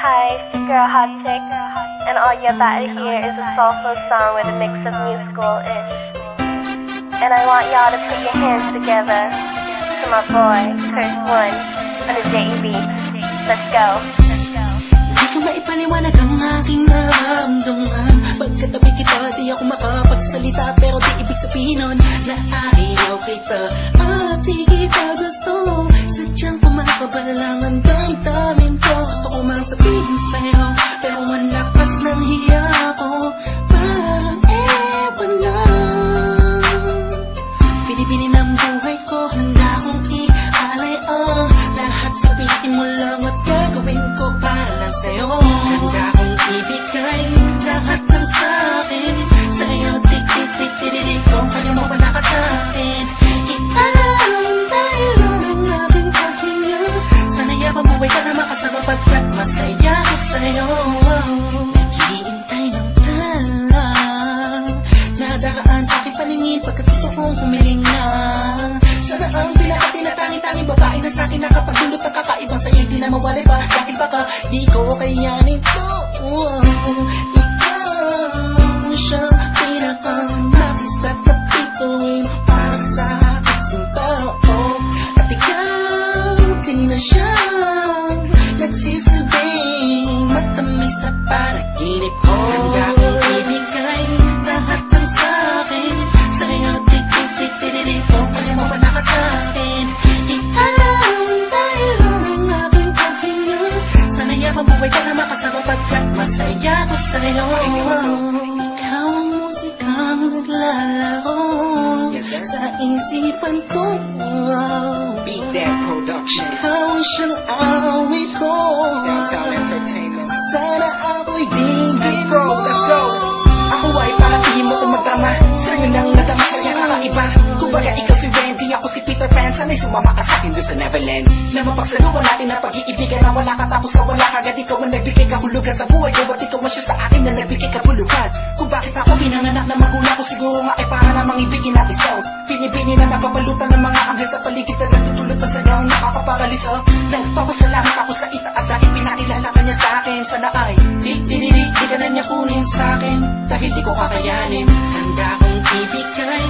Hi, it's your girl Hot Chick, and all you're about to hear is a soulful song with a mix of new school-ish. And I want y'all to put your hands together to my boy, Curse One, on the JB. Let's go. Di ka maipaliwanag ang aking naramdaman. Pagkatabi kita, di ako makapagsalita, pero di ibig sabihin nun na ayaw kita at di kita gusto. Sadyang kumakabalang ang damdamin ko. Gusto ko mang sabihin sa'yo, pero ang lakas ng hiya ko. Parang ewan lang. Pinipili ng buhay ko, handa kong ialay ang lahat. Sabihin mo lang at gagawin ko para lang sa'yo. Handa kong ibigay lahat ng sa'kin sa'yo. Tik-tik-tik-tik-tik kung kaya mo wala ka sa'kin. Ialay dahil ang aking paghinga. Sana'y mabuhay ka na makasama pagkat masaya ko sa'yo. Naghihintay ng talang nadaraan sa aking paningin pagkat gusto kong humiling na. Sana ang pinakati na tanging-tanging babae na sa'kin nakapagdulot ng kakaibang sa'yo di na mawalay pa. Dahil baka di ko kayanin to. Ikaw siya pinaka-matistat na pituin para sa aking sintao. At ikaw din na siya nagsisilbing matamis na panaginip ko. Handa kong ibigay lahat ng sa'kin sa'yo. Tik-tik-tik-tik-tik kung kaya mo wala ka sa'kin. Ialaw dahil ang aking paghinga. Sana'y mabuhay ka na makasama pagkat masaya ko sa'yo. Ikaw ang musikang naglalaro sa isipan ko. Beat That Production. Ikaw ang siyang awit ko. Downtown Entertainment. Sana ako'y digin mo. Let's go. Ako ay paratingin mo kung magtama. Sa'yo lang nadama sa'yo kakaiba. Kumbaga ikaw si Wendy, ako si Peter Pan. Sana'y sumama ka sa'kin doon sa Neverland. Na mapagsaluhan natin ang pag-iibigan na wala ka tapos na wala kagad. Ikaw ang nagbigay kahulugan sa buhay ko. At ikaw ang siya sa akin na nagbigay kahulugan. Kung bakit ako pinanganak na magulang ko, siguro nga ay para lamang ibigin natin so. Pinipini na napapalutan ng mga anghel sa paligid na nagtutulot na sadyang nakakaparaliso. Nagpapasalamat ako sa itaas dahil pinakilala ka niya sa'kin. Sana ay di ka na niya kunin sa'kin dahil di ko kakayanin. Handa kong ibigay